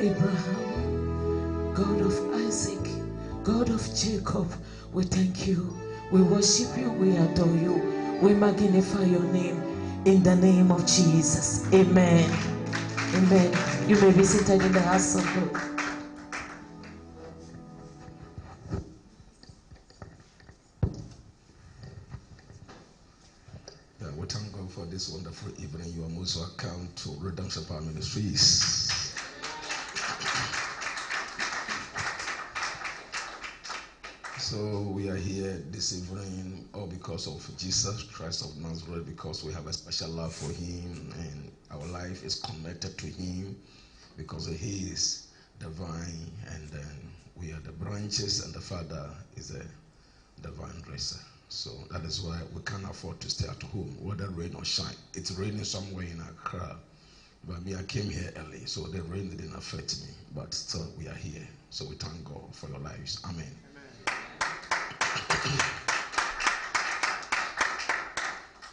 Abraham, God of Isaac, God of Jacob, we thank you. We worship you, we adore you, we magnify your name in the name of Jesus. Amen. Amen. You may be seated in the house of God. We thank God for this wonderful evening. You are most welcome to Redemption Power Ministries. So we are here this evening all because of Jesus Christ of Nazareth, because we have a special love for him and our life is connected to him because he is the vine and then we are the branches and the Father is the vine dresser. So that is why we can't afford to stay at home, whether rain or shine. It's raining somewhere in Accra, but me, I came here early, so the rain didn't affect me. But still, we are here. So we thank God for your lives. Amen.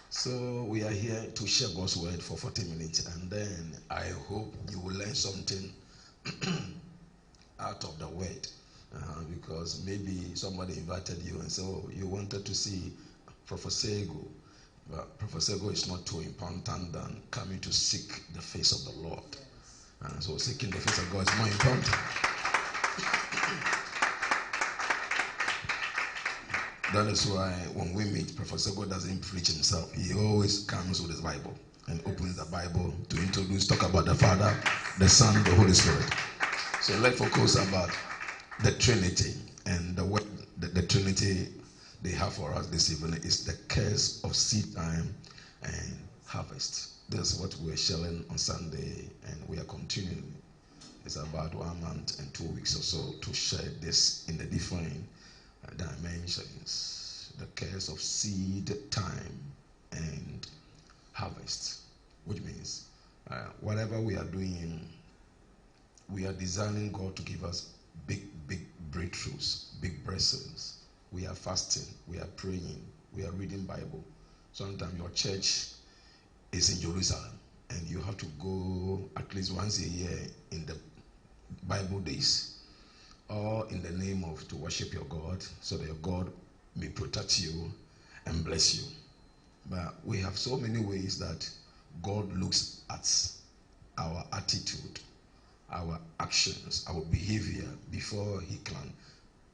So we are here to share God's word for 40 minutes, and then I hope you will learn something out of the word. Because maybe somebody invited you and said, oh, you wanted to see Prophet Sagoe, but Prophet Sagoe is not too important than coming to seek the face of the Lord. So seeking the face of God is more important. That is why when we meet, Prophet Sagoe doesn't preach himself. He always comes with his Bible and opens the Bible to introduce, talk about the Father, the Son, the Holy Spirit. So let's focus about the Trinity, and the word the Trinity they have for us this evening is the curse of seed time and harvest. That's what we're sharing on Sunday, and we are continuing. It's about 1 month and 2 weeks or so to share this in the different dimensions. The curse of seed time and harvest, which means whatever we are doing, we are desiring God to give us big breakthroughs, big blessings. We are fasting, we are praying, we are reading Bible. Sometimes your church is in Jerusalem and you have to go at least once a year in the Bible days, or in the name of to worship your God so that your God may protect you and bless you. But we have so many ways that God looks at our attitude, our actions, our behavior before he can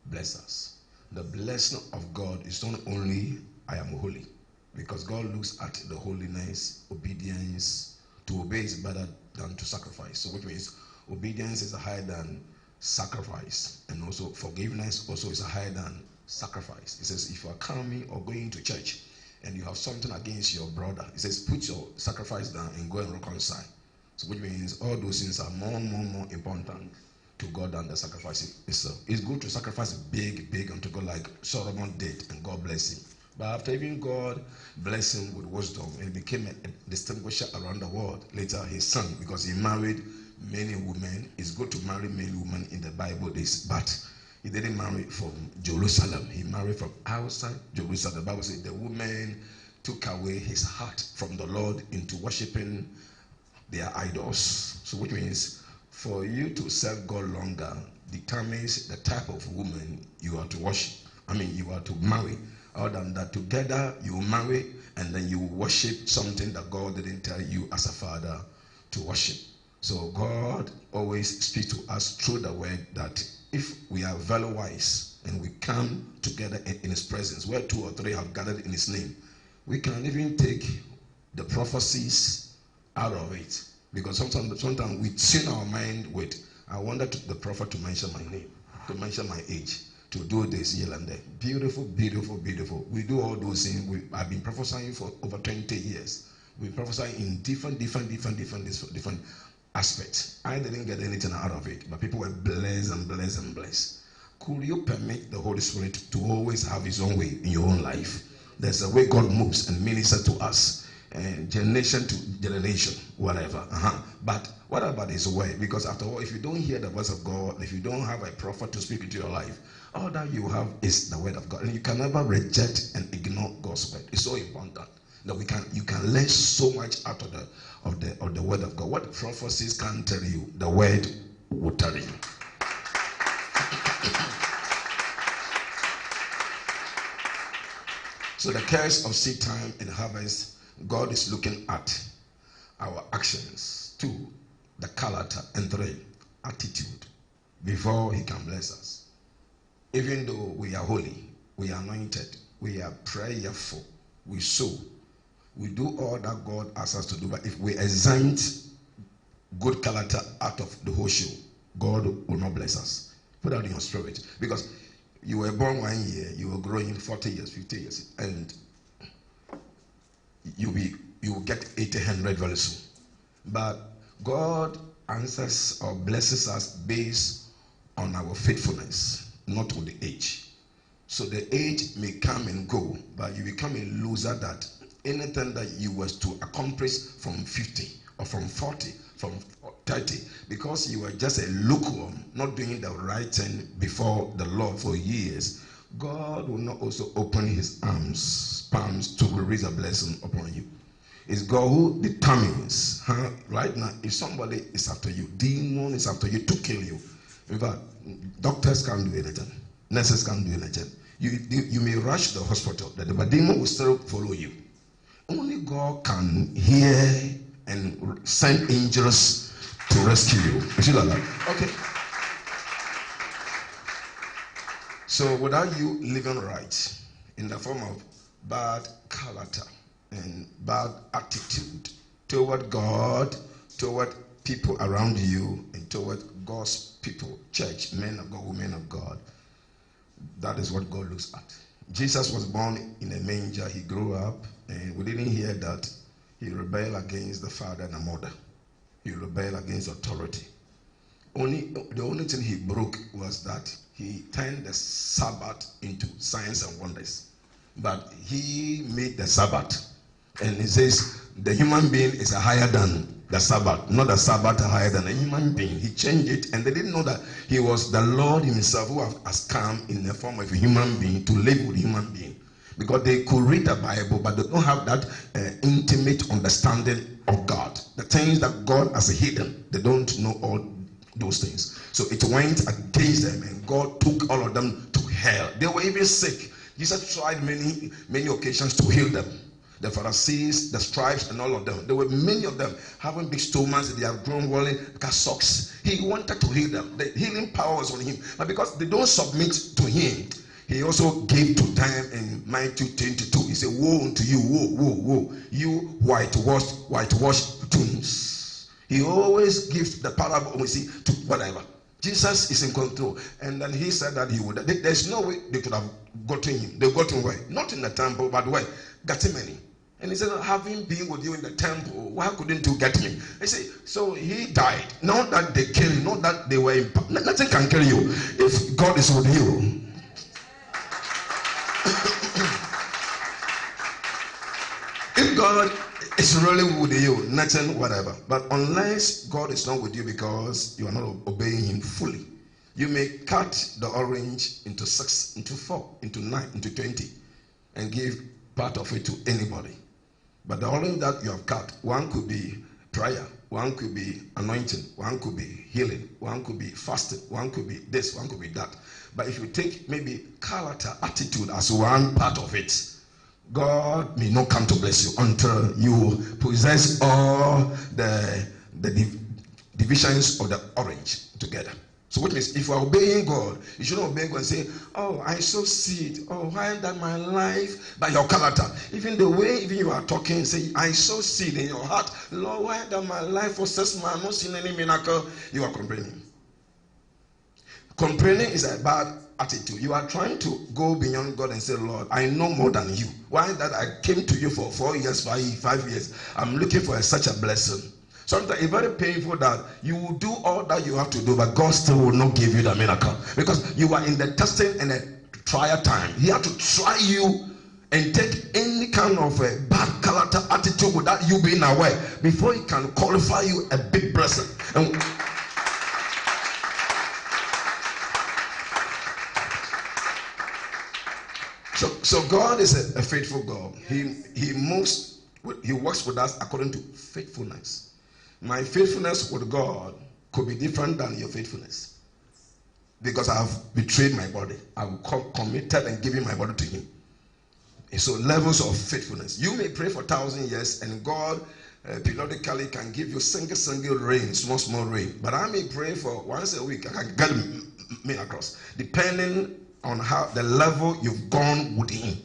bless us. The blessing of God is not only I am holy, because God looks at the holiness, obedience. To obey is better than to sacrifice. So which means obedience is higher than sacrifice, and also forgiveness also is higher than sacrifice. It says if you are coming or going to church and you have something against your brother, it says put your sacrifice down and go and reconcile. So which means all those things are more important to God than the sacrifice itself. It's good to sacrifice big unto God like Solomon did, and God bless him. But after even God blessed him with wisdom and became a distinguisher around the world, later his son, because he married many women. It's good to marry many women in the Bible days, but he didn't marry from Jerusalem. He married from outside Jerusalem. The Bible says the woman took away his heart from the Lord into worshiping their idols. So which means for you to serve God longer determines the type of woman you are to worship. You are to marry. Other than that, together you marry and then you worship something that God didn't tell you as a father to worship. So God always speaks to us through the word that if we are very wise and we come together in his presence, where 2 or 3 have gathered in his name, we can even take the prophecies out of it. Because sometimes we tune our mind with, I wanted the prophet to mention my name, to mention my age, to do this here and there. Beautiful. We do all those things. I've been prophesying for over 20 years. We prophesy in different aspects. I didn't get anything out of it, but people were blessed and blessed. Could you permit the Holy Spirit to always have his own way in your own life? There's a way God moves and ministers to us. Generation to generation, whatever. But what about his word? Because after all, if you don't hear the voice of God, if you don't have a prophet to speak into your life, all that you have is the word of God, and you can never reject and ignore God's word. It's so important that you can learn so much out of the word of God. What prophecies can tell you, the word will tarry. So the curse of seed time and harvest, God is looking at our actions. 2, the character. And 3, attitude before he can bless us. Even though we are holy, we are anointed, we are prayerful, we sow, we do all that God asks us to do. But if we exempt good character out of the whole show, God will not bless us. Put that in your spirit. Because you were born 1 year, you will grow in 40 years, 50 years, and you will get 80, 100 very soon. But God answers or blesses us based on our faithfulness, not on the age. So the age may come and go, but you become a loser that anything that you was to accomplish from 50 or from 40, from 30, because you were just a lukewarm, not doing the right thing before the Lord for years, God will not also open his palms to release a blessing upon you. It's God who determines. Right now, if somebody is after you, demon is after you to kill you. In fact, doctors can't do anything. Nurses can't do anything. You may rush to the hospital, but demon will still follow you. Only God can hear and send angels to rescue you. Is it like that? Okay. So without you living right in the form of bad character and bad attitude toward God, toward people around you, and toward God's people, church, men of God, women of God, that is what God looks at. Jesus was born in a manger. He grew up, and we didn't hear that he rebelled against the father and the mother. He rebelled against authority. The only thing he broke was that he turned the Sabbath into signs and wonders. But he made the Sabbath. And he says the human being is higher than the Sabbath, not the Sabbath higher than a human being. He changed it, and they didn't know that he was the Lord himself who has come in the form of a human being to live with a human being. Because they could read the Bible, but they don't have that intimate understanding of God. The things that God has hidden, they don't know all those things. So it went against them, and God took all of them to hell. They were even sick. Jesus tried many occasions to heal them. The Pharisees, the scribes, and all of them. There were many of them having big stomachs. They have grown well like socks. He wanted to heal them. The healing power was on him. But because they don't submit to him, he also gave to them in Matthew 22. He said, woe unto you, woe, you whitewashed tombs. He always gives the parable, we see, to whatever. Jesus is in control. And then he said that he would. There's no way they could have gotten him. They got him where? Not in the temple, but where? Gethsemane. And he said, having been with you in the temple, why couldn't you get me? He said, so he died. Not that they killed him, not that they were nothing can kill you if God is with you. If God is really with you, nothing, whatever. But unless God is not with you because you are not obeying him fully, you may cut the orange into 6, into 4, into 9, into 20, and give part of it to anybody. But the orange that you have cut, one could be prayer, one could be anointing, one could be healing, one could be fasting, one could be this, one could be that. But if you take maybe character, attitude as one part of it, God may not come to bless you until you possess all the divisions of the orange together. So which means if you are obeying God, you shouldn't obey God and say, oh, I sow seed. Oh, why that my life? By your character. Even the way even you are talking, say, I sow seed in your heart. Lord, why that my life for 6 months, not seen any miracle? You are complaining. Complaining is a bad attitude. You are trying to go beyond God and say, Lord, I know more than you. Why that I came to you for 4 years, 5 years. I'm looking for such a blessing. Sometimes it's very painful that you will do all that you have to do, but God still will not give you the miracle. Because you are in the testing and a trial time. He has to try you and take any kind of a bad character attitude without you being aware before he can qualify you a big blessing. And so God is a faithful God. He works with us according to faithfulness. My faithfulness with God could be different than your faithfulness. Because I have betrayed my body. I've committed and given my body to him. And so levels of faithfulness. You may pray for 1,000 years and God periodically can give you single rain, small rain. But I may pray for once a week. I can get me across. Depending on how the level you've gone with him.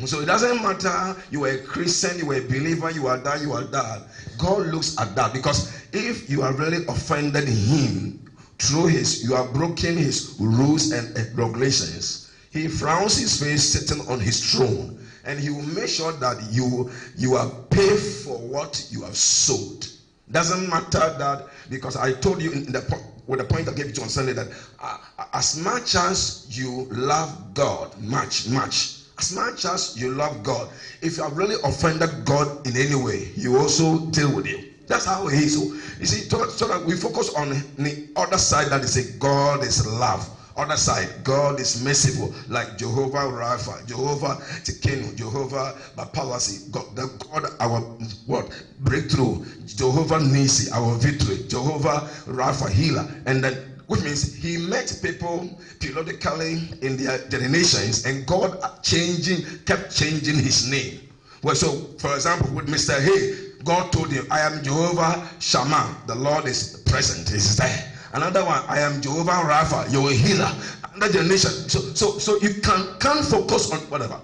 So it doesn't matter you are a Christian, you are a believer, you are that. God looks at that, because if you are really offended him through you are broken his rules and regulations, he frowns his face sitting on his throne, and he will make sure that you are paid for what you have sowed. Doesn't matter that, because I told you with the point I gave you on Sunday that as much as you love God, as much as you love God, if you have really offended God in any way, he will also deal with you. That's how he is. So you see, so that we focus on the other side, that is a God is love. Other side, God is merciful, like Jehovah Rapha, Jehovah Tikenu, Jehovah Bapalasi, God our what breakthrough, Jehovah Nisi, our victory, Jehovah Rapha, healer. And then, which means he met people periodically in their generations, and God kept changing his name. Well, so for example, with Mr. Hay, God told him, I am Jehovah Shammah, the Lord is present, is there. Another one, I am Jehovah Rapha, your healer. Another generation. So you can't focus on whatever.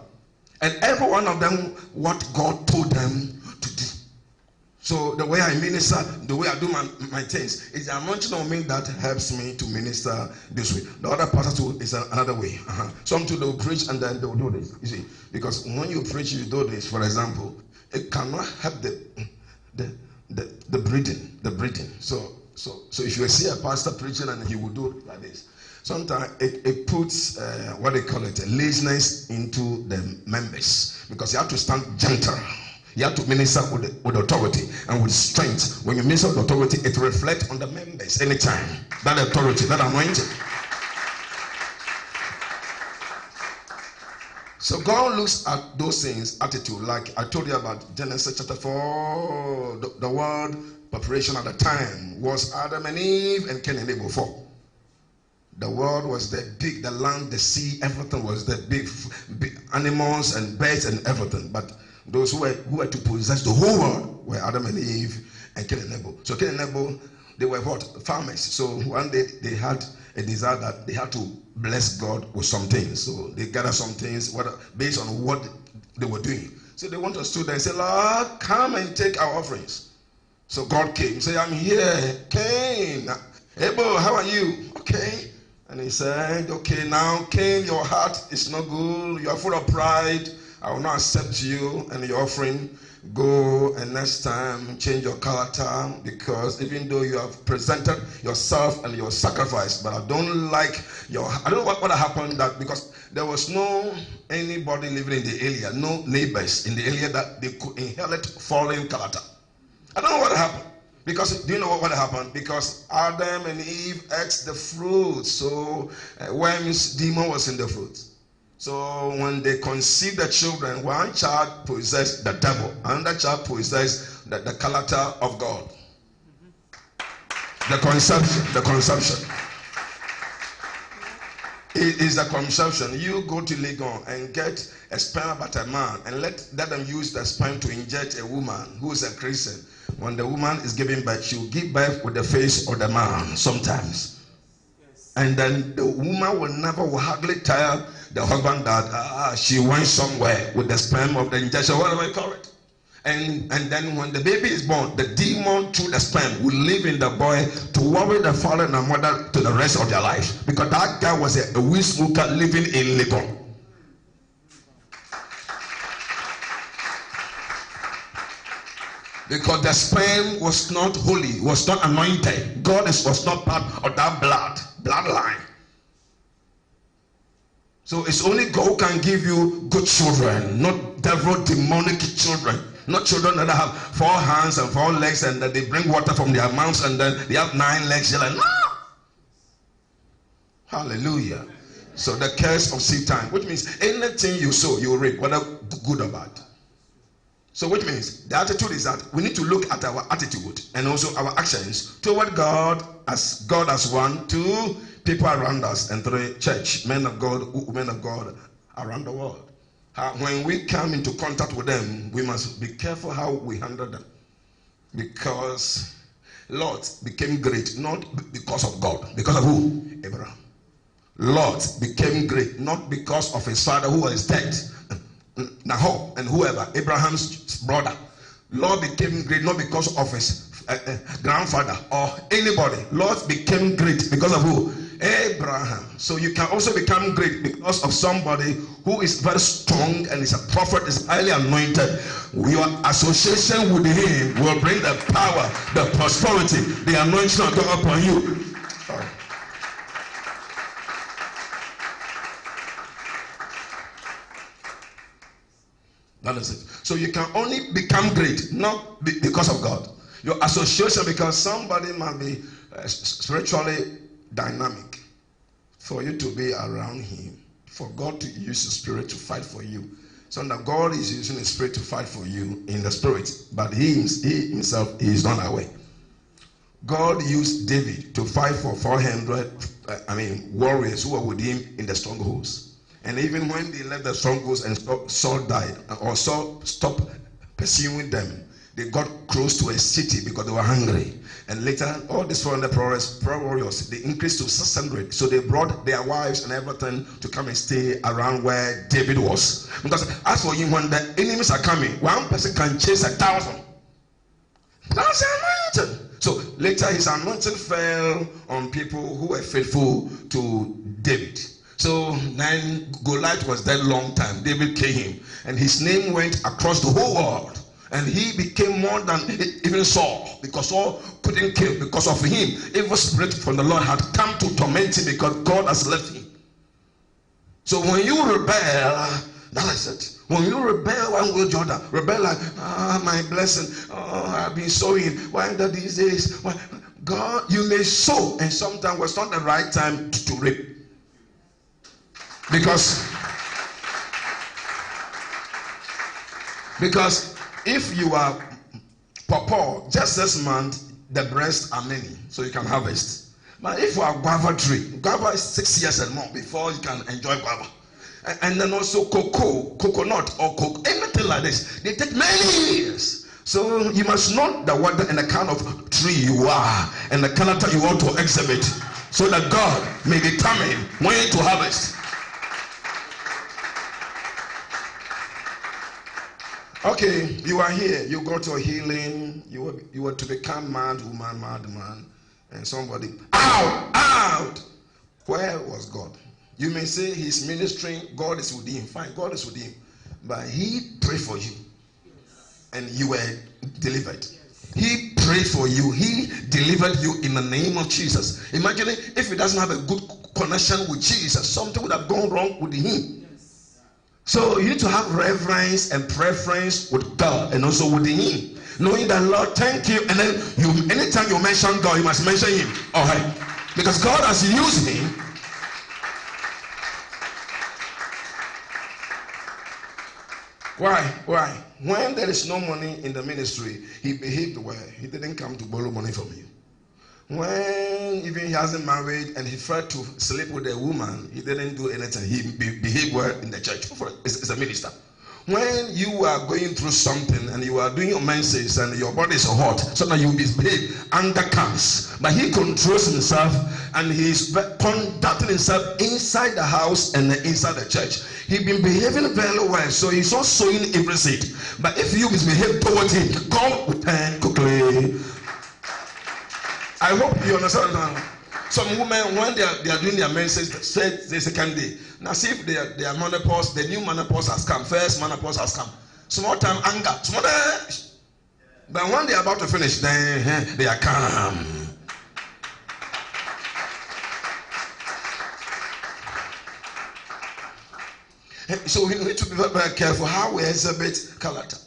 And every one of them, what God told them to do. So the way I minister, the way I do my things, is the anointing on me that helps me to minister this way. The other pastor too is another way. Some too, they'll preach and then they'll do this. You see, because when you preach, you do this. For example, it cannot help the breathing. So if you see a pastor preaching and he will do it like this, sometimes it puts what they call it, a laziness into the members, because you have to stand gentle. You have to minister with authority and with strength. When you minister with authority, it reflects on the members anytime. That authority, that anointing. So God looks at those things, attitude, like I told you about Genesis chapter 4, the word preparation at the time was Adam and Eve and Cain and Abel 4. The world was the land, the sea, everything was the big animals and birds and everything. But those who were to possess the whole world were Adam and Eve and Cain and Abel. So Cain and Abel, they were what? Farmers. So one day they had a desire that they had to bless God with some things. So they gathered some things based on what they were doing. So they went to stood there and said, Lord, come and take our offerings. So God came. Say, I'm here. Cain. Abel, how are you? Okay. And he said, okay, now Cain, your heart is not good. You are full of pride. I will not accept you and your offering. Go and next time change your character, because even though you have presented yourself and your sacrifice, but I don't like I don't know what happened, that because there was no anybody living in the area, no neighbors in the area that they could inherit foreign character. I don't know what happened. Because, do you know what happened? Because Adam and Eve ate the fruit. So, worms, demon was in the fruit. So, when they conceived the children, one child possessed the devil, another child possessed the character of God. The conception. It is the conception. You go to Legon and get a sperm about a man and let them use the sperm to inject a woman who is a Christian. When the woman is giving birth, she will give birth with the face of the man sometimes. Yes. And then the woman will hardly tell the husband that she went somewhere with the sperm of the injection, whatever you call it. And then when the baby is born, the demon through the sperm will live in the boy to worry the father and the mother to the rest of their life. Because that guy was a weed smoker living in Legon. Because the sperm was not holy, was not anointed. God was not part of that bloodline. So it's only God who can give you good children, not devil demonic children. Not children that have 4 hands and 4 legs and that they bring water from their mouths and then they have 9 legs. You're like, no! Hallelujah. So the curse of seed time, which means anything you sow, you will reap, whether good or bad. So which means the attitude is that we need to look at our attitude and also our actions toward God as one, two, people around us, and three, church, men of God, women of God around the world. When we come into contact with them, we must be careful how we handle them. Because Lot became great not because of God. Because of who? Abraham. Lot became great not because of his father who was dead, Nahor and whoever, Abraham's brother. Lot became great not because of his grandfather or anybody. Lot became great because of who? Abraham. So you can also become great because of somebody who is very strong and is a prophet, is highly anointed. Your association with him will bring the power, the prosperity, the anointing of God upon you. That is it. So you can only become great not because of God. Your association, because somebody must be spiritually dynamic for you to be around him, for God to use his spirit to fight for you. So that God is using his spirit to fight for you in the spirit, but he himself is not aware. God used David to fight for 400 warriors who were with him in the strongholds. And even when they left the strongholds and Saul died, or Saul stopped pursuing them, they got close to a city because they were hungry. And later, all these 400 warriors, they increased to 600. So they brought their wives and everything to come and stay around where David was. Because as for him, when the enemies are coming, one person can chase 1,000. That's the anointing. So later, his anointing fell on people who were faithful to David. So then Goliath was dead long time. David killed him. And his name went across the whole world. And he became more than even Saul. Because Saul couldn't kill. Because of him, evil spirit from the Lord had come to torment him because God has left him. So when you rebel, that is it. When you rebel one way or the other, rebel like, my blessing, I've been sowing. Why that these days? Why? God, you may sow. And sometimes it's not the right time to reap. Because if you are pawpaw, just this month, the breasts are many, so you can harvest. But if you are guava tree, guava is 6 years and more before you can enjoy guava. And then also coconut or anything like this, they take many years. So you must know the wonder and the kind of tree you are and the character you want to exhibit, so that God may determine when to harvest. Okay, you are here. You got your healing. You were to become mad woman, mad man, and somebody out. Where was God? You may say he's ministering. God is with him. Fine, God is with him, but he prayed for you, and you were delivered. He prayed for you. He delivered you in the name of Jesus. Imagine if he doesn't have a good connection with Jesus, something would have gone wrong with him. So you need to have reverence and preference with God and also with him. Knowing that, Lord, thank you. And then anytime you mention God, you must mention him. All right. Because God has used him. Why? When there is no money in the ministry, he behaved well. He didn't come to borrow money from you. When even he hasn't married and he tried to sleep with a woman, he didn't do anything. He behaved well in the church. It's a minister. When you are going through something and you are doing your menses and your body is hot, so now you misbehave, anger comes. But he controls himself and he's conducting himself inside the house and inside the church. He's been behaving very well, so he's not sowing every seed. But if you misbehave towards him, God will turn quickly. I hope you understand now. Some women, when they are doing their menses, say the second day. Now see if their menopause, the new menopause has come. First menopause has come. Small time anger. Small time. But when they are about to finish, then they are calm. So we need to be very, very careful how we exhibit character.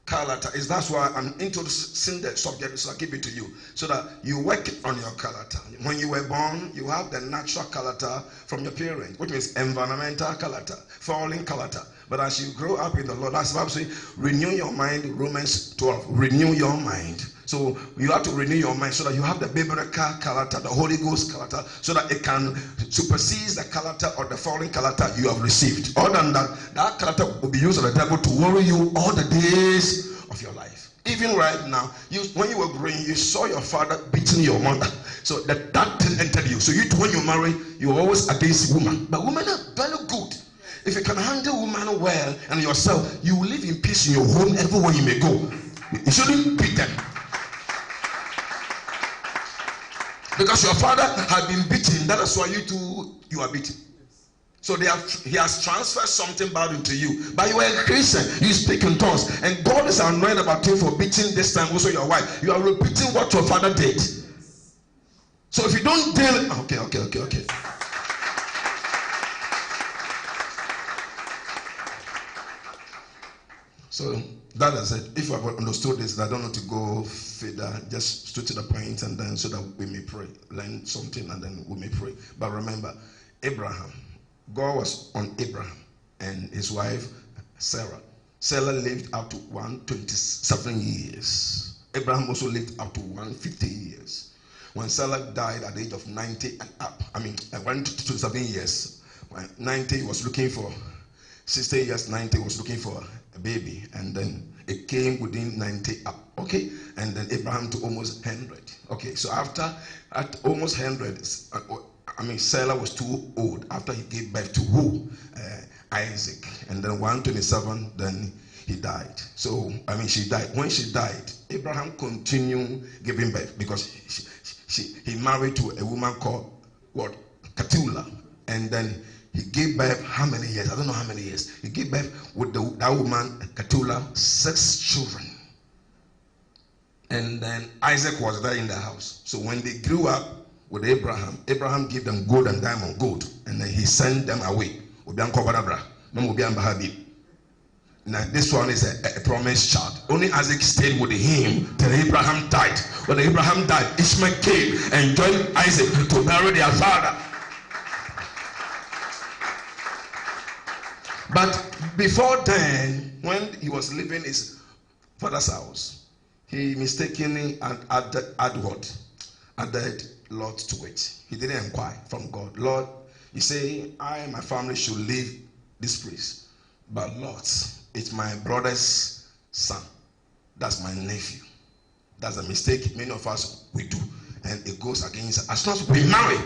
Character is that's why I'm introducing the subject, so I give it to you so that you work on your character. When you were born, you have the natural character from your parents, which means environmental character, falling character. But as you grow up in the Lord, that's why I'm saying, renew your mind. Romans 12, renew your mind. So you have to renew your mind so that you have the biblical character, the Holy Ghost character, so that it can supersede the character or the fallen character you have received. Other than that, that character will be used by the devil to worry you all the days of your life. Even right now, when you were growing, you saw your father beating your mother. So that thing entered you. So you, when you marry, you're always against women. But women are very good. If you can handle women well and yourself, you will live in peace in your home everywhere you may go. You shouldn't beat them. Because your father had been beaten, that is why you are beaten. So he has transferred something bad into you. But you are a Christian, you speak in tongues, and God is annoyed about you for beating this time also your wife. You are repeating what your father did. So if you don't deal, okay. So that is it. If you have understood this, I don't want to go further, just straight to the point, and then so that we may pray, learn something, and then we may pray. But remember, Abraham, God was on Abraham and his wife Sarah. Sarah lived up to 127 years. Abraham also lived up to 150 years. When Sarah died at the age of 90 and up, I went to 27 years. When 90, he was looking for 60 years, 90 was looking for a baby, and then it came within 90 up. Okay, and then Abraham to almost 100. Okay, so at almost 100, Sarah was too old after he gave birth to who? Isaac. And then 127, then he died. So, she died. When she died, Abraham continued giving birth because he married to a woman called what? Keturah. And then he gave birth how many years? I don't know how many years. He gave birth with that woman, Keturah, 6 children. And then Isaac was there in the house. So when they grew up with Abraham gave them gold and diamond, gold. And then he sent them away. Now this one is a promised child. Only Isaac stayed with him till Abraham died. When Abraham died, Ishmael came and joined Isaac to bury their father. But before then, when he was leaving his father's house, he mistakenly added Lot to it. He didn't inquire from God. Lord, you say, I and my family should leave this place. But Lot, it's my brother's son. That's my nephew. That's a mistake many of us we do. And it goes against, as long as we marry,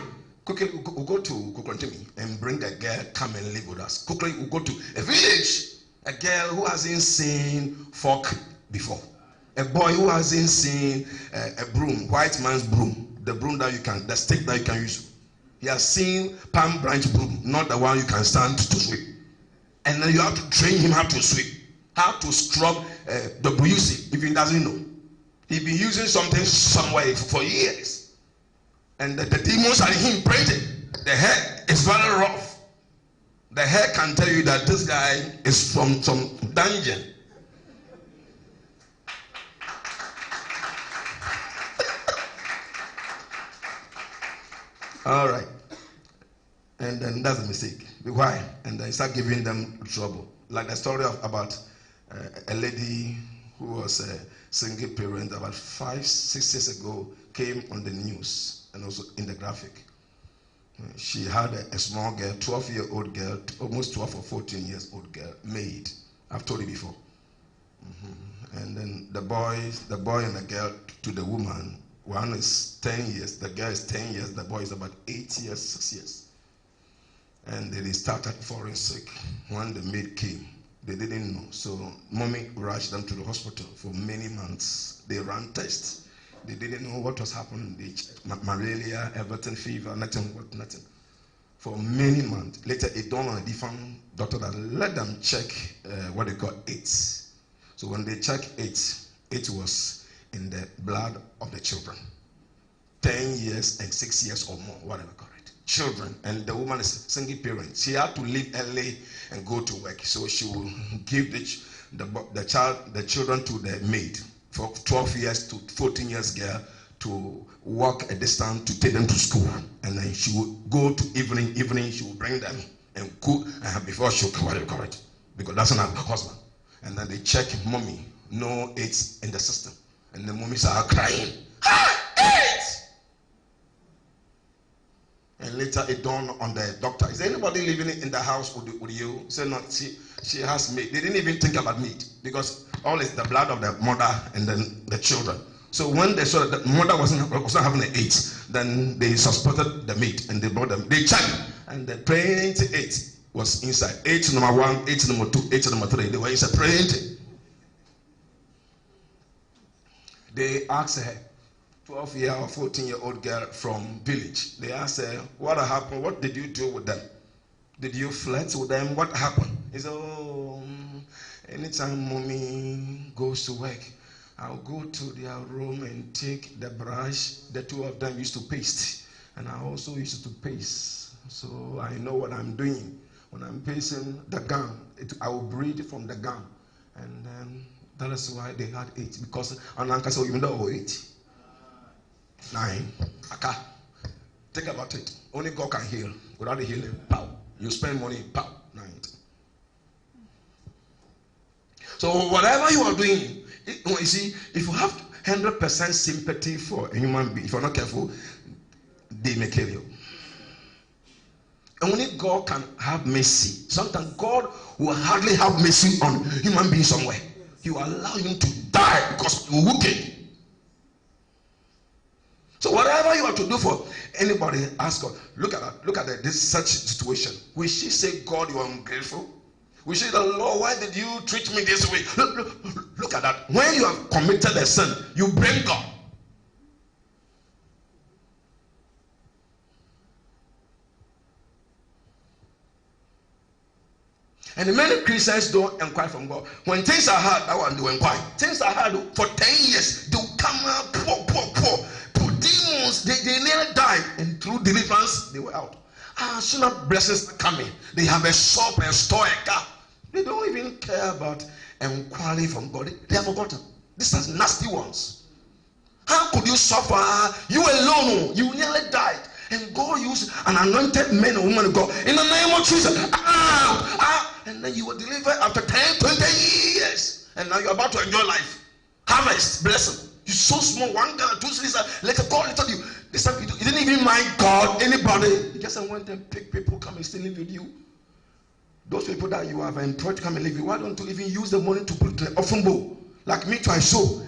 quickly we'll go to Kukwantimi and bring a girl, come and live with us. Quickly we'll go to a village, a girl who hasn't seen fork before. A boy who hasn't seen a broom, white man's broom, the broom that the stick that you can use. He has seen palm branch broom, not the one you can stand to sweep. And then you have to train him how to sweep, how to scrub the WC if he doesn't know. He's been using something somewhere for years. And the demons are in him breathing. The hair is very rough. The hair can tell you that this guy is from some dungeon. All right. And then that's a mistake. Why? And then start giving them trouble. Like the story about a lady who was a single parent about 5-6 years ago came on the news and also in the graphic. She had a small girl, 12-year-old girl, almost 12 or 14 years old girl, maid. I've told you before. And then the boy and the girl to the woman, one is 10 years, the girl is 10 years, the boy is about 8 years, 6 years. And they started falling sick. When the maid came, they didn't know. So mommy rushed them to the hospital for many months. They ran tests. They didn't know what was happening. They checked malaria, everything, fever, nothing. For many months. Later, it dawned on a different doctor that let them check what they call AIDS. So when they checked AIDS, it was in the blood of the children. 10 years and 6 years or more, whatever call it. Children, and the woman is single parent. She had to leave early and go to work. So she will give the children to the maid. For 12 years to 14 years girl to walk a distance to take them to school. And then she would go to evening she would bring them and cook before she would cover it. because doesn't have a husband. And then they check mommy, no AIDS in the system. And the mummies are crying, AIDS! And later it dawned on the doctor, is there anybody living in the house with you? He said, no, she has maid. They didn't even think about maid because all is the blood of the mother and then the children. So when they saw that the mother was not having an AIDS, then they suspected the maid and they brought them. They checked and the 28 was inside. 8 number 1, 8 number 2, 8 number 3. They were inside 20. They asked her, 12-year or 14-year-old girl from village. They asked her, what happened? What did you do with them? Did you flirt with them? What happened? He said, oh, anytime mommy goes to work, I'll go to their room and take the brush. The two of them used to paste. And I also used to paste. So I know what I'm doing. When I'm pasting the gown, I will breathe from the gown. And then that is why they had 8. Because an uncle said, you know, 8. 9. Okay. Think about it. Only God can heal. Without the healing, pow. You spend money, pow. 9. So whatever you are doing, you see, if you have 100% sympathy for a human being, if you're not careful, they may kill you. And only God can have mercy. Sometimes God will hardly have mercy on human beings somewhere. He will allow him to die because you're wicked. So whatever you have to do for anybody, ask God. Look at this such situation. Will she say, God, you are ungrateful? Will she say, Lord, why did you treat me this way? Look at that. When you have committed a sin, you blame God. And many Christians don't inquire from God. When things are hard, that one they will inquire. Things are hard for 10 years. They will come out poor. Demons, they nearly died. And through deliverance, they were out. As soon as blessings are coming, they have a shop, a store, a car. They don't even care about inquiry from God. They have forgotten. These are nasty ones. How could you suffer? You alone, you nearly died. And God used an anointed man or woman of God in the name of Jesus. And then you were delivered after 10, 20 years. And now you're about to enjoy life. Harvest, blessing. You're so small, 1 girl, 2 sisters. Later, God told you. This time you didn't even mind God, anybody. You just went and pick people, come and still live with you. Those people that you have employed to come and live with, why don't you even use the money to put in the offering bowl? Like me to I sow.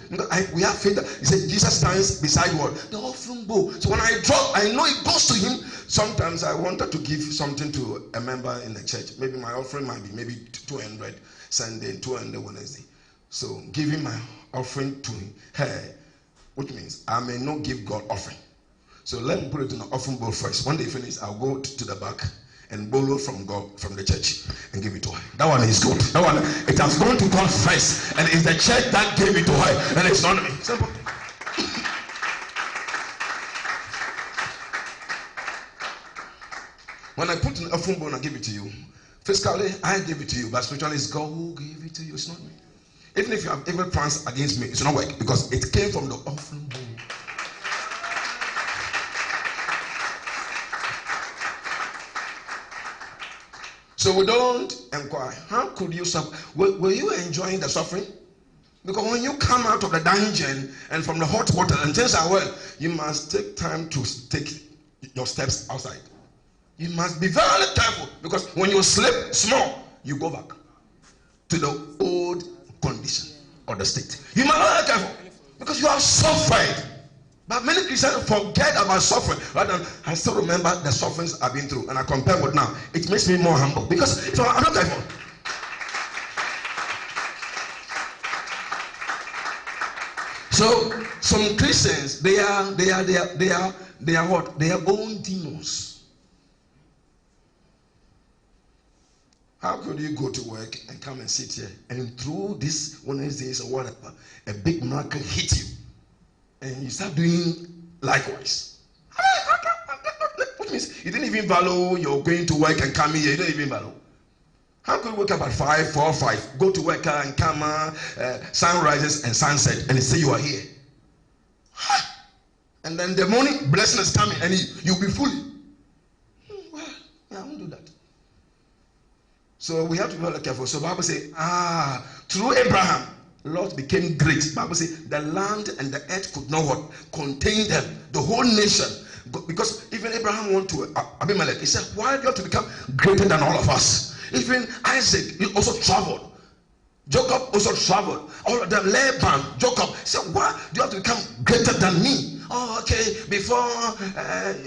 We have faith that he said Jesus stands beside what? The offering bowl. So when I drop, I know it goes to him. Sometimes I wanted to give something to a member in the church. Maybe my offering might be maybe 200 Sunday, 200 Wednesday. So giving my offering to her, which means I may not give God offering. So let me put it in the offering bowl first. When they finish, I'll go to the back and borrow from God, from the church, and give it to her. That one is good. That one, it has gone to God first, and it's the church that gave it to her, and it's not me. Simple. When I put in the offering bowl and I give it to you, physically I give it to you, but spiritually it's God who gave it to you. It's not me. Even if you have evil plans against me, it's not work because it came from the offering bowl. So we don't inquire. How could you suffer? Were you enjoying the suffering? Because when you come out of the dungeon and from the hot water and things are well, you must take time to take your steps outside. You must be very careful because when you sleep small, you go back to the old condition or the state. You must be very careful because you have suffered. But many Christians forget about suffering. Rather than, I still remember the sufferings I've been through and I compare with now. It makes me more humble because if I'm not careful. So some Christians, they are what? They are own demons. How could you go to work and come and sit here and through this Wednesdays or whatever, a big miracle hit you? And you start doing likewise. Which means you didn't even value you're going to work and coming here. You don't even value. How could you wake up at 5, 4, 5, go to work and come, sunrises and sunset, and say you are here? And then the morning blessing is coming, and you'll be fully. Well, yeah, I won't do that. So we have to be very careful. So the Bible says, through Abraham, Lot became great. The Bible says the land and the earth could not what? Contain them. The whole nation. Because even Abraham went to Abimelech. He said, why do you have to become greater than all of us? Even Isaac, he also traveled. Jacob also traveled. All of them, Laban, Jacob said, why do you have to become greater than me? Oh, okay. Before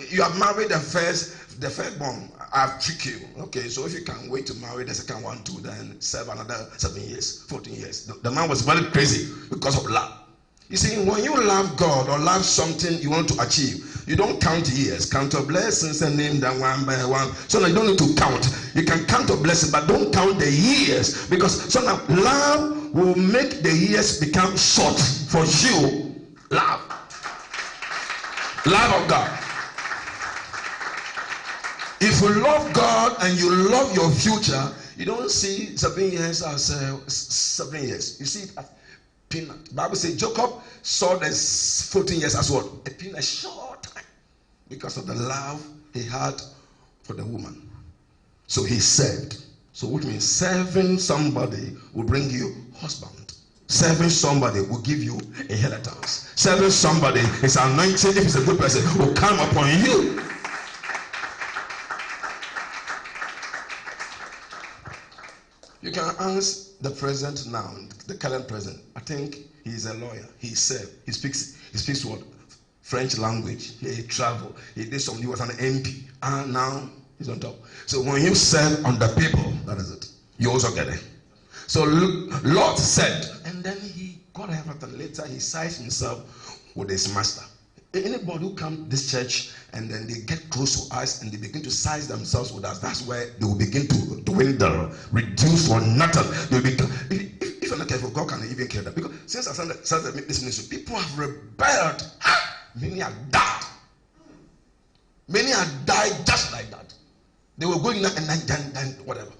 you have married the firstborn, I've tricked you. Okay, so if you can wait to marry the second one too, then serve another 7 years, 14 years. The man was very crazy because of love. You see, when you love God or love something you want to achieve, you don't count years. Count your blessings and name them one by one. So now you don't need to count. You can count your blessings, but don't count the years, because so now love will make the years become short for you. Love of God. If you love God and you love your future, you don't see 7 years as 7 years. You see it as peanut. The Bible says Jacob saw the 14 years as what? A peanut, short time, because of the love he had for the woman. So he served. So which means serving somebody will bring you husband. Serving somebody will give you inheritance. Serving somebody is anointing. If it's a good person, will come upon you. You can ask the president now, the current president. I think he's a lawyer. He served. He speaks what? French language. He traveled. He did something. He was an MP. And now he's on top. So when you serve under people, that is it. You also get it. So Lot said, and then he got everything. Later he sized himself with his master. Anybody who come to this church and then they get close to us and they begin to size themselves with us, that's where they will begin to dwindle, reduce for nothing. They will become, if you're not careful, God can even care that. Because since I started this ministry, people have rebelled. Many have died. Many have died just like that. They were going and then whatever.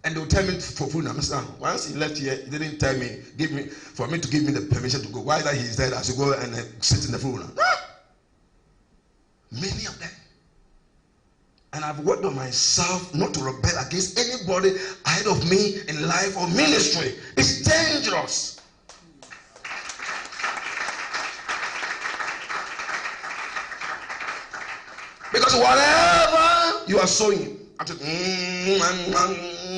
And they will tell me for food. Once he left here, he didn't tell me, for me to give me the permission to go. Why that he said I should go and sit in the food. Many of them. And I've worked on myself not to rebel against anybody ahead of me in life or ministry. It's dangerous. Because whatever you are sowing,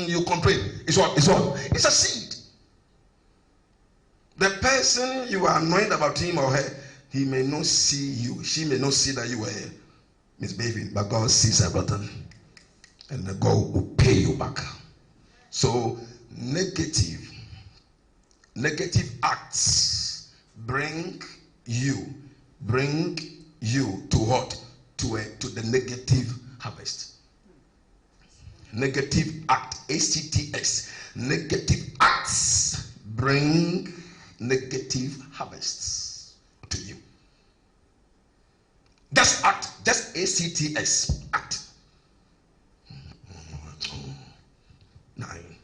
you complain. It's what? It's a seed. The person you are annoyed about him or her, he may not see you. She may not see that you were misbehaving, but God sees everything, and God will pay you back. So negative acts bring you to what? To the negative harvest. Negative act, ACTS. Negative acts bring negative harvests to you. Just act, just ACTS, act. 9.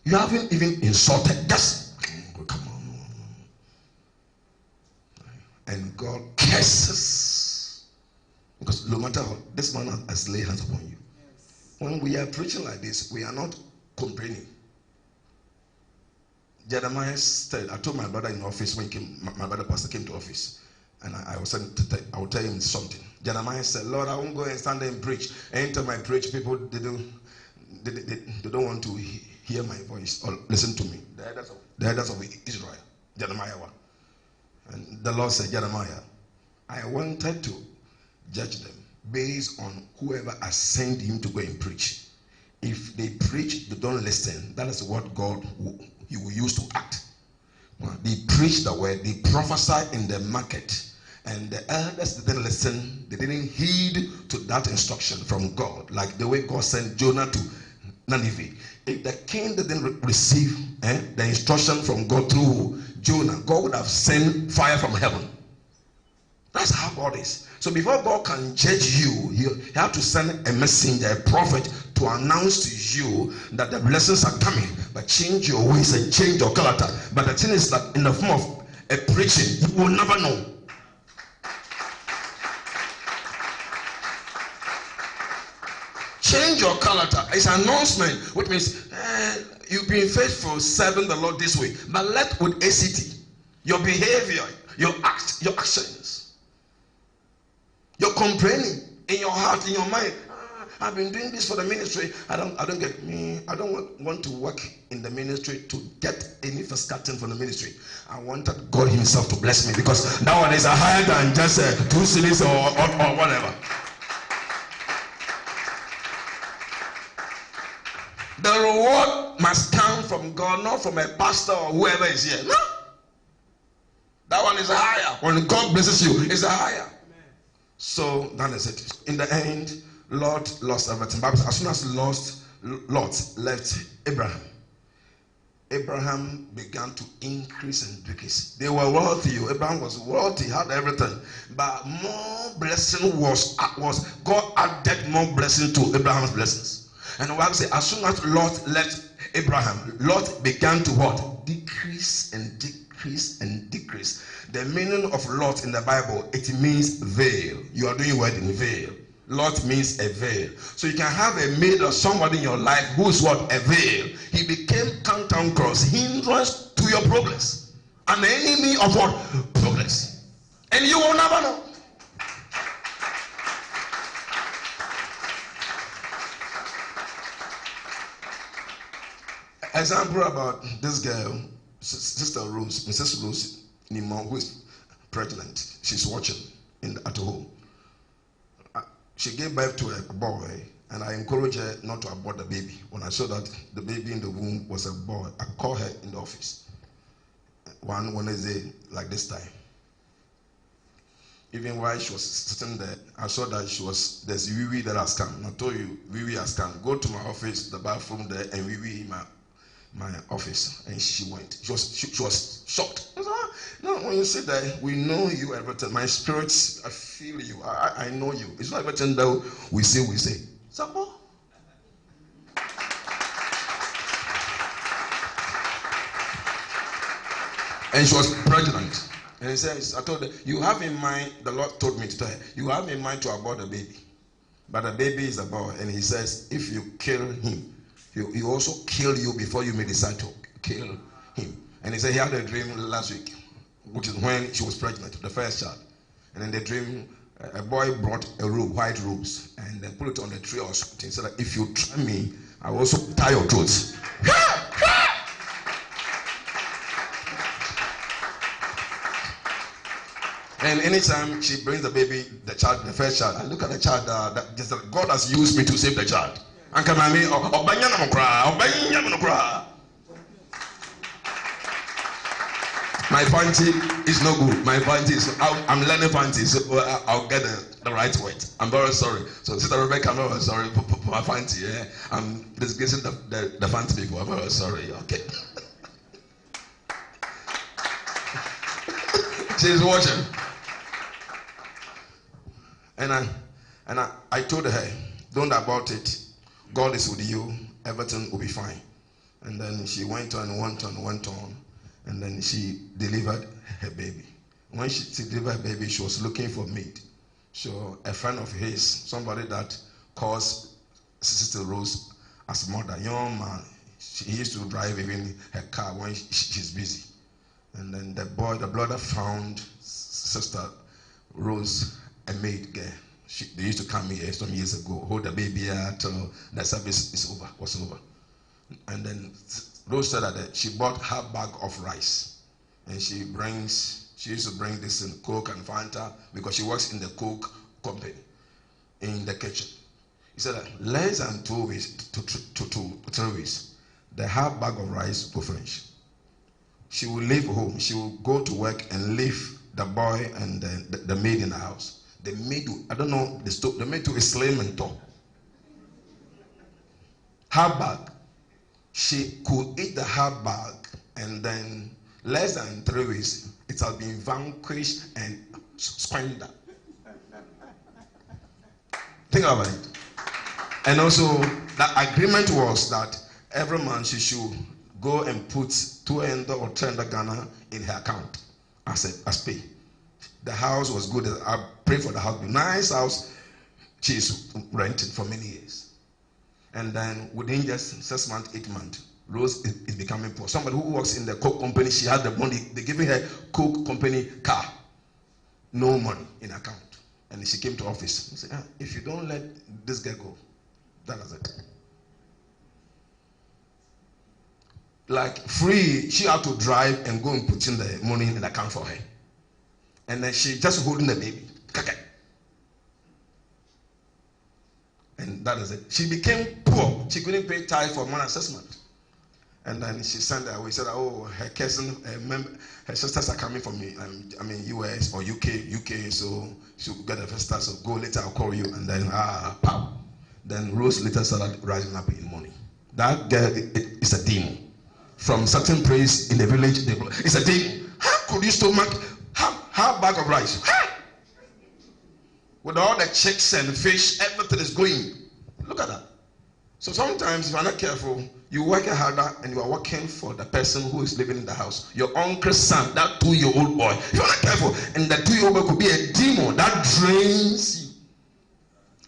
You haven't even insulted, just come on. And God curses. Because no matter how, this man has laid hands upon you. When we are preaching like this, we are not complaining. Jeremiah said, I told my brother in office when he came, my brother pastor came to office, and I will tell him something. Jeremiah said, Lord, I won't go and stand there and preach. Anytime I preach, people they don't want to hear my voice or listen to me. The elders of Israel, Jeremiah 1. And the Lord said, Jeremiah, I wanted to judge them based on whoever assigned him to go and preach. If they preach, they don't listen. That is what God he will use to act. They preach the word, they prophesy in the market, and the elders didn't listen. They didn't heed to that instruction from God, like the way God sent Jonah to Nineveh. If the king didn't receive the instruction from God through Jonah, God would have sent fire from heaven. That's how God is. So before God can judge you, he have to send a messenger, a prophet, to announce to you that the blessings are coming. But change your ways and change your character. But the thing is that in the form of a preaching, you will never know. Change your character. It's an announcement, which means you've been faithful serving the Lord this way, but let with ACT, your behavior, your actions, your complaining in your heart, in your mind. I've been doing this for the ministry. I don't get me. I don't want to work in the ministry to get any first cutting from the ministry. I wanted God Himself to bless me, because nowadays are higher than just 2 cities or whatever. The reward must come from God, not from a pastor or whoever is here. No, that one is higher. When God blesses you, it's higher. Amen. So that is it. In the end, Lot lost everything. Bible says, as soon as Lot left Abraham, Abraham began to increase and decrease. They were wealthy. Abraham was wealthy, had everything, but more blessing was God added more blessing to Abraham's blessings. And the Bible says, as soon as Lot left Abraham, Lot began to what? Decrease and decrease and decrease. The meaning of Lot in the Bible, it means veil. You are doing wedding veil. Lot means a veil. So you can have a maid or somebody in your life who is what? A veil. He became cantankerous, hindrance to your progress, an enemy of what? Progress. And you will never know. Example about this girl, Sister Rose, Mrs. Rose Nimon, who is pregnant. She's watching at home. She gave birth to a boy, and I encouraged her not to abort the baby. When I saw that the baby in the womb was a boy, I called her in the office. One Wednesday, like this time. Even while she was sitting there, I saw that there's Wiwi that has come. And I told you, Wiwi has come. Go to my office, the bathroom there, and Wiwi in my office. And she went. She was shocked. I said, no, when you sit there, we know you everything. My spirits, I feel you. I know you. It's not everything that we say. Sabo. And she was pregnant. And he says, I told her, you have in mind, the Lord told me to tell her, you have in mind to abort the baby. But the baby is a boy. And he says, if you kill him, he also kill you before you may decide to kill him. And he said he had a dream last week, which is when she was pregnant, the first child. And in the dream, a boy brought a robe, white robes, and then put it on the tree or something. He said, if you try me, I will also tie your throat. And anytime she brings the baby, the first child, I look at the child, God has used me to save the child. And come at me, my fancy is no good. My fancy is, I'm learning fancy, so I'll get the right word. I'm very sorry. So Sister Rebecca, I'm very sorry for my fancy. Yeah? I'm disgracing the fancy people. I'm very sorry. Okay. She's watching. And I told her, don't abort it. God is with you. Everything will be fine. And then she went on. And then she delivered her baby. When she delivered her baby, she was looking for meat. So a friend of his, somebody that calls Sister Rose as mother, young man, he used to drive even her car when she's busy. And then the brother found Sister Rose, a maid girl. They used to come here some years ago, hold the baby till the service was over. And then Rose said that she bought her bag of rice. And she used to bring this in Coke and Fanta because she works in the Coke company in the kitchen. He said that less than 2 weeks to 3 weeks, the half bag of rice will finish. She will leave home. She will go to work and leave the boy and the maid in the house. The maid, I don't know, the maid is slim and tall. Half bag. She could eat the half bag, and then less than 3 weeks, it has been vanquished and squandered. Think about it. And also, the agreement was that every month she should go and put 200 or 300 Ghana in her account as pay. The house was good. I prayed for the house. Nice house. She's rented for many years. And then within just 6 months, 8 months, Rose is becoming poor. Somebody who works in the Coke company, she had the money. They giving her Coke company car. No money in account. And she came to office. She said, if you don't let this girl go, that is it. Like free, she had to drive and go and put in the money in the account for her. And then she just holding the baby. And that is it. She became poor. She couldn't pay tithe for 1 assessment. And then she sent her away. She said, her cousin, her sisters are coming from US or UK, so she'll get a first so go later, I'll call you. And then, pow. Then Rose later started rising up in money. That girl is a demon. From certain place in the village, it's a demon. How could you stomach half bag of rice? How? With all the chicks and fish, everything is going. Look at that. So sometimes if you are not careful, you work harder and you are working for the person who is living in the house. Your uncle's son, that 2-year-old boy. If you are not careful, and the 2-year-old boy could be a demon that drains you.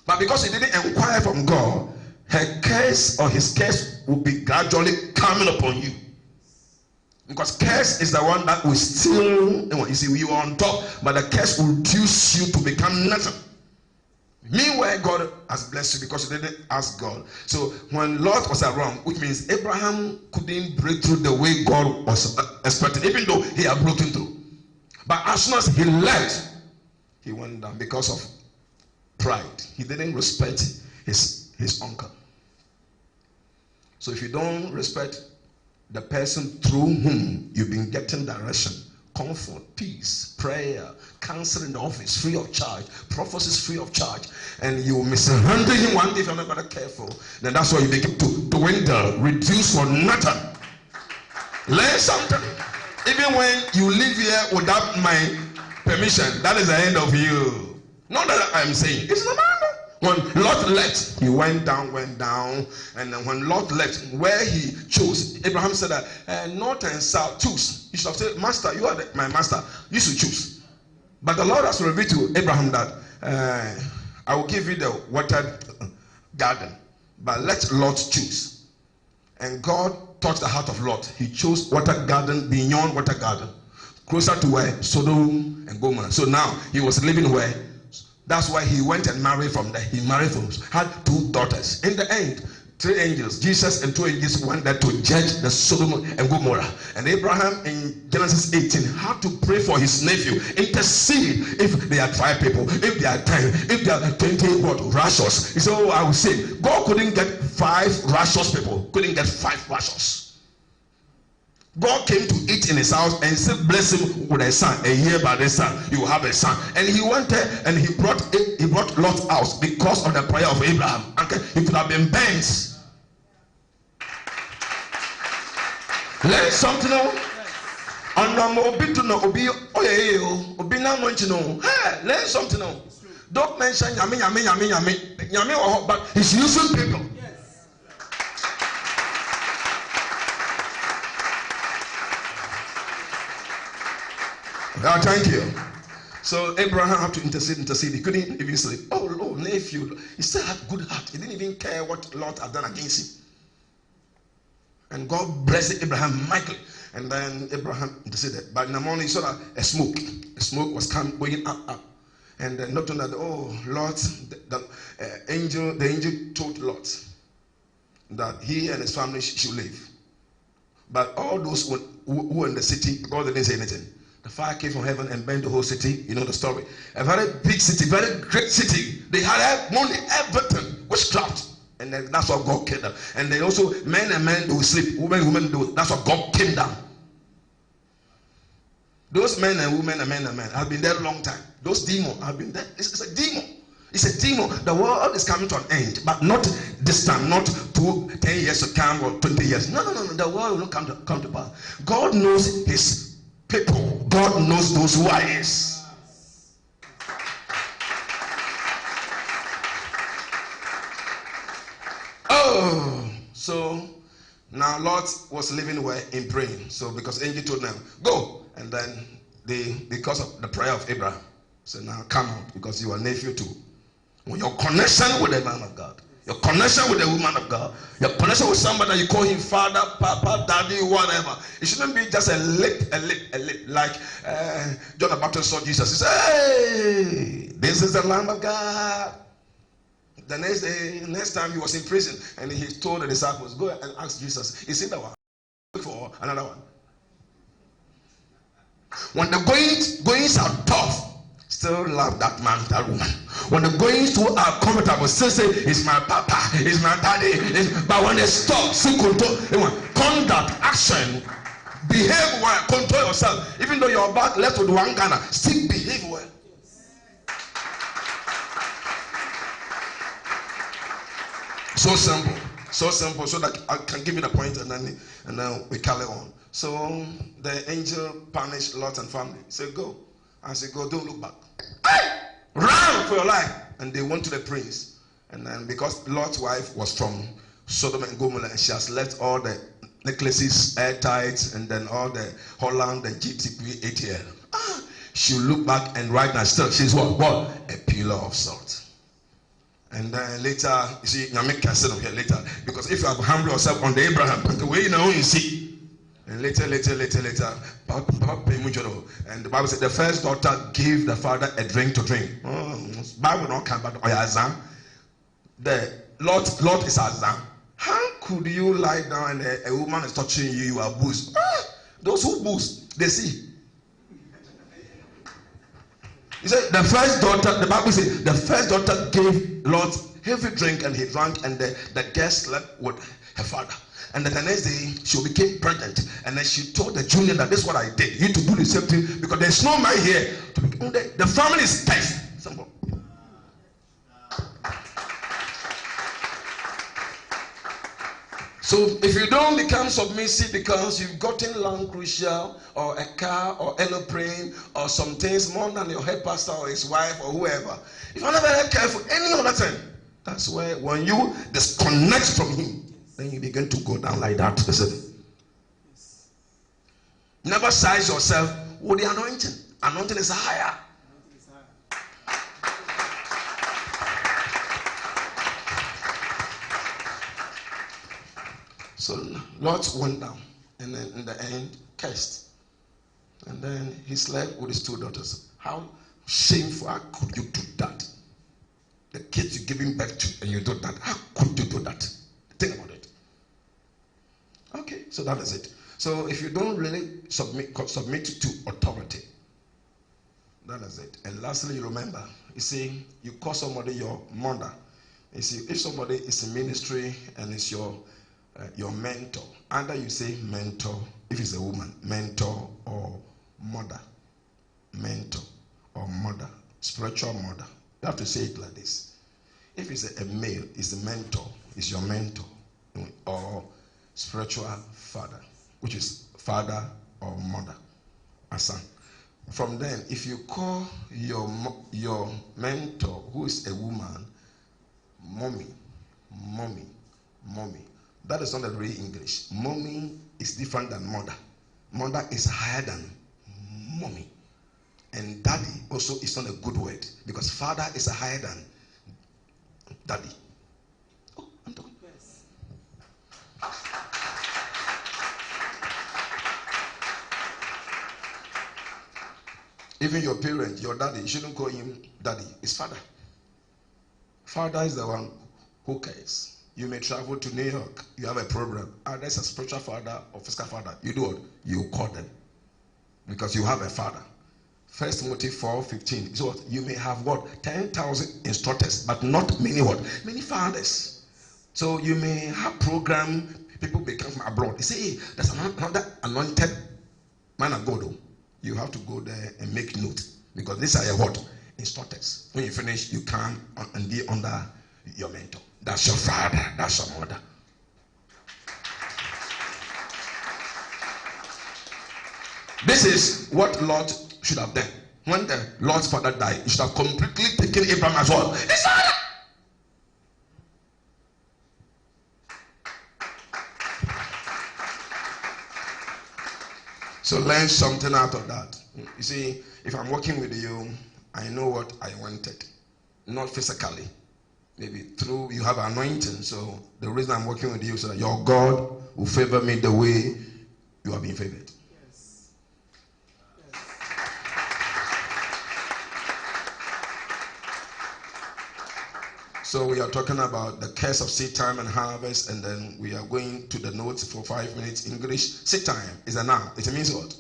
But because he didn't inquire from God, her curse or his curse will be gradually coming upon you. Because curse is the one that will still, you see, you are on top, but the curse will reduce you to become nothing. Meanwhile, God has blessed you because you didn't ask God. So when Lot was around, which means Abraham couldn't break through the way God was expecting, even though he had broken through. But as soon as he left, he went down because of pride. He didn't respect his uncle. So if you don't respect the person through whom you've been getting direction, comfort, peace, prayer, counsel in the office free of charge, prophecies free of charge, and you mishandle him one day if you're not very careful, then that's why you begin to dwindle, reduce for nothing. Learn something. Even when you live here without my permission, that is the end of you. Not that I'm saying, it's normal. When Lot left, he went down, and then when Lot left, where he chose, Abraham said that north and south, choose. You should have said, Master, you are my master. You should choose. But the Lord has revealed to Abraham that I will give you the watered garden, but let Lot choose. And God touched the heart of Lot. He chose watered garden beyond watered garden, closer to where Sodom and Gomorrah. So now he was living where. That's why he went and married from there. He married from, had 2 daughters. In the end, 3 angels, Jesus and 2 angels, went there to judge the Sodom and Gomorrah. And Abraham in Genesis 18 had to pray for his nephew, intercede if there are 5 people, if there are 10, if there are 20 righteous. He said, I will say, God couldn't get 5 righteous people, couldn't get 5 righteous. God came to eat in his house and said, bless him with a son. A year by this son, you will have a son. And he went there and he brought Lot out because of the prayer of Abraham. Okay? He could have been bent. Learn something now. Learn something now. Don't mention yami, but he's using people. Thank you. So Abraham had to intercede. He couldn't even sleep. Oh, nephew. He still had good heart. He didn't even care what Lot had done against him. And God blessed Abraham mightily. And then Abraham interceded. But in the morning he saw that a smoke was going up. And not only that, Lot, the angel told Lot that he and his family should leave. But all those who were in the city, God didn't say anything. The fire came from heaven and burned the whole city. You know the story. A very big city, very great city. They had money, everything, witchcraft. And then that's what God killed them. And then also, men they will sleep. Women do. That's what God came down. Those men and women have been there a long time. Those demons have been there. It's a demon. It's a demon. The world is coming to an end, but not this time, not 10 years to come or 20 years. No. The world will not come to pass. God knows his people. God knows those who are his. So now Lot was living where in praying. So because angel told them, go. And then because of the prayer of Abraham, so now come out because you are nephew too. When your connection with the man of God, Your connection with the woman of God, your connection with somebody that you call him father, papa, daddy, whatever. It shouldn't be just a lip. Like John the Baptist saw Jesus. He said, "Hey, this is the Lamb of God." The next time he was in prison, and he told the disciples, "Go and ask Jesus, is it the one? Look for another one." When the goings are tough, still love that man, that woman. When the goings too are comfortable, still say, "It's my papa, it's my daddy." But when they stop, still control conduct, action, behave well, control yourself. Even though you're back left with one Ghana, still behave well. So simple, so that I can give you the point, and then we carry on. So the angel punished Lot and family. He said, "Go." I said, "Go, don't look back. Hey! Run for your life." And they went to the prince. And then because Lot's wife was from Sodom and Gomorrah, and she has left all the necklaces airtight, and then all the Holland and GTP ATL. She look back, and right now still she's what? A pillar of salt. And then later, you see, you make cancel here later, because if you have humbled yourself on the Abraham, the way you see. And later, and the Bible said the first daughter gave the father a drink to drink. Bible not come, but the Lord is Azam. How could you lie down and a woman is touching you? You are boost. Those who boost, they see. He said the first daughter, the Bible says the first daughter gave Lot heavy drink, and he drank, and the girl slept with her father. And then the next day she became pregnant, and then she told the junior that this is what I did. You to do the same thing, because there's no man here. The family is tough. Simple. So if you don't become submissive because you've gotten Land Cruiser or a car or aeroplane or some things more than your head pastor or his wife or whoever, if you're never careful any other thing, that's where when you disconnect from him, then you begin to go down like that. Never size yourself with the anointing. Anointing is higher. So Lot went down, and then in the end cursed, and then he slept with his two daughters. How shameful! How could you do that? The kids you're giving birth to, and you do that. How could you do that? Think about it. Okay, so that is it. So if you don't really submit to authority, that is it. And lastly, you remember, you see, you call somebody your mother. You see, if somebody is in ministry and is your mentor, either you say mentor, if it's a woman, mentor or mother, mentor or mother, spiritual mother. You have to say it like this. If it's a male, it's a mentor, it's your mentor, or spiritual father, which is father or mother, a son. From then, if you call your mentor, who is a woman, mommy, that is not a real English. Mommy is different than mother. Mother is higher than mommy. And daddy also is not a good word, because father is higher than daddy. Oh, I'm talking. Yes. Even your parent, your daddy, you shouldn't call him daddy. It's father. Father is the one who cares. You may travel to New York. You have a program. There's a spiritual father or physical father. You do what? You call them. Because you have a father. 1 Timothy 4:15. So what? You may have what? 10,000 instructors, but not many what? Many fathers. So you may have program, people may come from abroad. They say, hey, there's another anointed man of God. You have to go there and make note. Because these are your what? Instructors. When you finish, you come and be under your mentor. That's your father. That's your mother. This is what Lot should have done. When the Lord's father died, he should have completely taken Abraham as well. His father. So learn something out of that. You see, if I'm working with you, I know what I wanted, not physically. maybe through you have anointing. So the reason I'm working with you is so that your God will favor me the way you are being favored. Yes. So we are talking about the curse of seed time and harvest, and then we are going to the notes for 5 minutes. English. Seed time is a noun. It means what?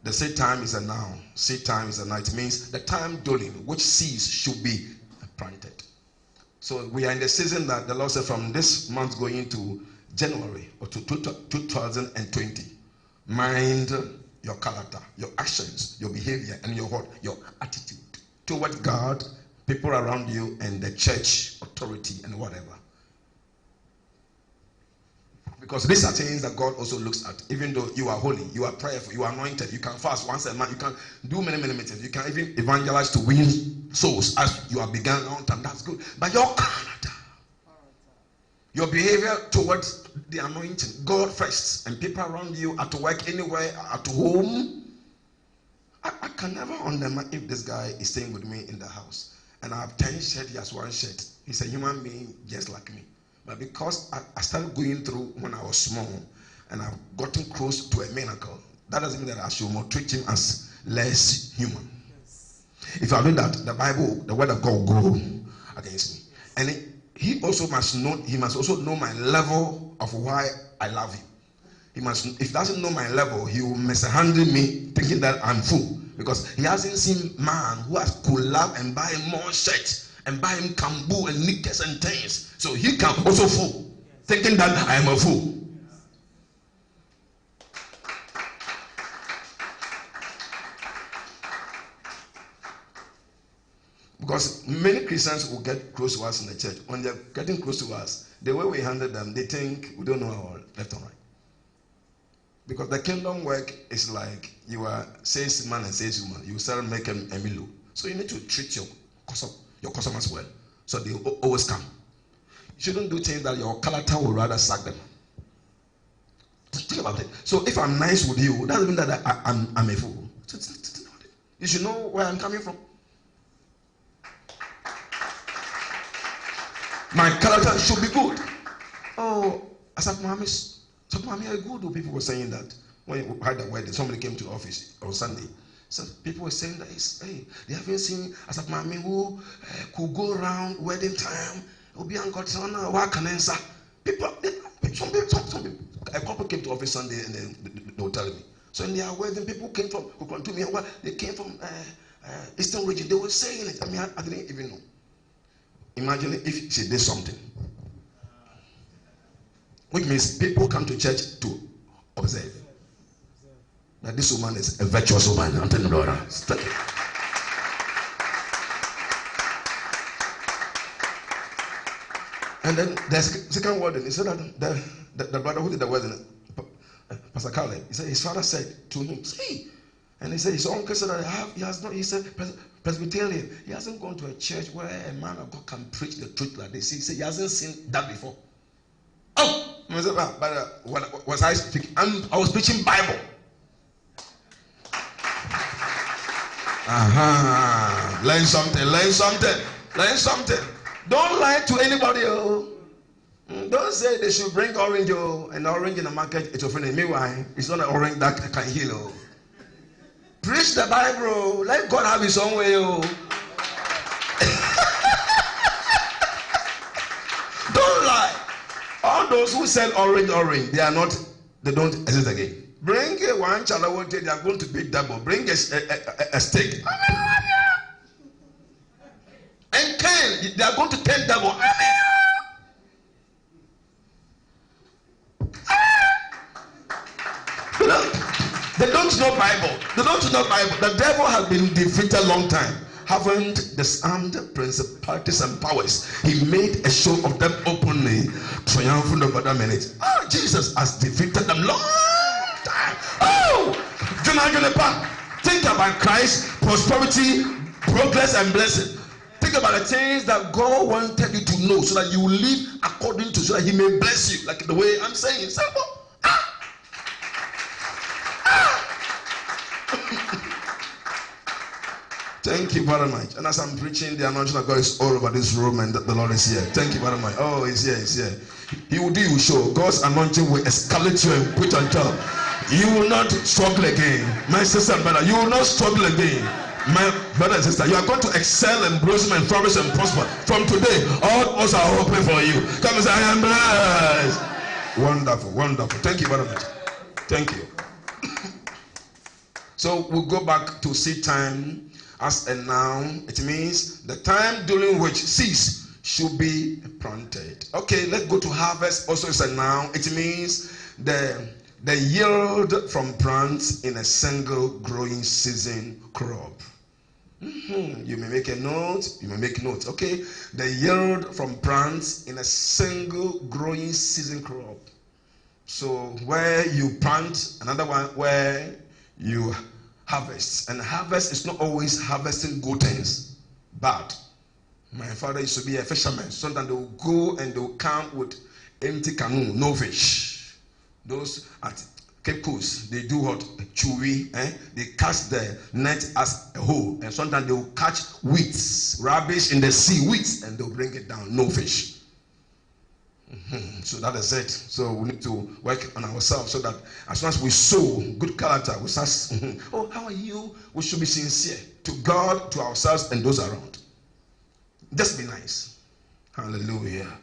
The seed time is a noun. Seed time is a noun. It means the time during which seeds should be planted. So we are in the season that the Lord said from this month going into January or to 2020. Mind your character, your actions, your behavior, and your attitude toward God, people around you, and the church authority and whatever. Because these are things that God also looks at. Even though you are holy, you are prayerful, you are anointed, you can fast once a month, you can do many things, you can even evangelize to win souls as you have begun long time. That's good. But your character, your behavior towards the anointing, God first, and people around you, at work, anywhere, at home. I can never understand if this guy is staying with me in the house and I have 10 shirts, he has 1 shirt. He's a human being just like me. But because I started going through when I was small and I've gotten close to a miracle, that doesn't mean that I should treat him as less human. Yes. If I do that, the Bible, the word of God will go against me. And he must also know my level of why I love him. If he doesn't know my level, he will mishandle me thinking that I'm full. Because he hasn't seen man who could love and buy him more shirts and buy him kambu and knickers and things. So he can also fool, thinking that I am a fool. Because many Christians will get close to us in the church. When they're getting close to us, the way we handle them, they think we don't know our left and right. Because the kingdom work is like you are salesman and saleswoman. You sell make a milo. So you need to treat your customers well. So they always come. You shouldn't do things that your character will rather sack them. Just think about it. So if I'm nice with you, that doesn't mean that I'm a fool. You should know where I'm coming from. My character should be good. Oh, Asaf Mommy are good. People were saying that when we had the wedding, somebody came to the office on Sunday. So people were saying that they haven't seen Asaf Mommy who could go around wedding time. Obi and got on work and answer. Some people, a couple came to office Sunday and they were telling me. So in their wedding, people came from who come to me. Well, they came from Eastern region. They were saying it. I mean, I didn't even know. Imagine if she did something. Which means people come to church to observe that this woman is a virtuous woman. I'm telling you, brother. And then the second word, he said that the brother who did the wedding, Pastor Carly, he said his father said to him, "See," and he said his uncle said that he has not. He said Presbyterian. He hasn't gone to a church where a man of God can preach the truth like this. He said he hasn't seen that before. Oh. But what was I speaking? I was preaching Bible. Learn something. Don't lie to anybody. Don't say they should bring orange. An orange in the market, it's offending. Meanwhile, it's not an orange that can heal. Preach the Bible. Let God have his own way. Don't lie. All those who sell orange, they don't exist again. Bring one child, they are going to be double. Bring a steak. And 10, they are going to 10 double. They don't know Bible. The devil has been defeated a long time. Haven't disarmed principalities and powers. He made a show of them openly, triumphant over them in it. Oh, Jesus has defeated them long time. Oh, think about Christ, prosperity, progress, and blessing. Think about the things that God wanted you to know so that you will live according to, so that he may bless you. Like the way I'm saying. Simple. Thank you very much. And as I'm preaching, the anointing of God is all over this room, and the Lord is here. Thank you very much. Oh, he's here, he's here. He will do you show. God's anointing will escalate you and put on top. You will not struggle again. My sister and brother, you will not struggle again. My brother and sister, you are going to excel and blossom and flourish and prosper. From today, all doors are open for you. Come and say, I am blessed. Wonderful, wonderful. Thank you very much. Thank you. So we'll go back to seed time as a noun. It means the time during which seeds should be planted. Okay, let's go to harvest. Also, it's a noun. It means the yield from plants in a single growing season crop. You may make a note. You may make notes. Okay, the yield from plants in a single growing season crop. So where you plant, another one where you harvest. And harvest is not always harvesting good things, but my father used to be a fisherman. Sometimes they will go and they will come with empty canoe, no fish. Those at Cape Coast, they do what? Chewy. They cast the net as a whole. And sometimes they will catch weeds, rubbish in the sea, weeds, and they'll bring it down, no fish. So that is it. So we need to work on ourselves so that as soon as we sow good character, we start, oh, how are you? We should be sincere to God, to ourselves, and those around. Just be nice. Hallelujah. Amen.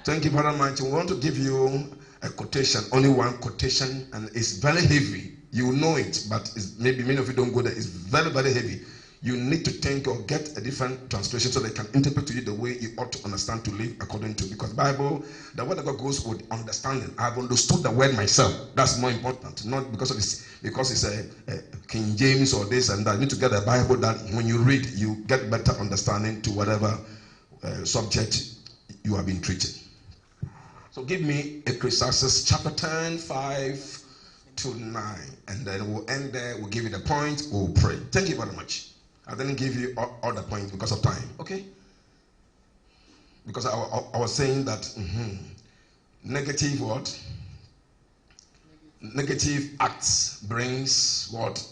Thank you very much. We want to give you a quotation, only one quotation, and it's very heavy. You know it, but maybe many of you don't go there. It's very, very heavy. You need to think or get a different translation so they can interpret to you the way you ought to understand to live according to. Because Bible, the word of God goes with understanding. I've understood the word myself. That's more important. Not because it's a King James or this and that. You need to get a Bible that when you read, you get better understanding to whatever subject you have been treating. So give me Ecclesiastes chapter 10, 5 to 9. And then we'll end there. We'll give you the point. We'll pray. Thank you very much. I didn't give you all the points because of time. Okay? Because I was saying that negative what? Negative acts brings what?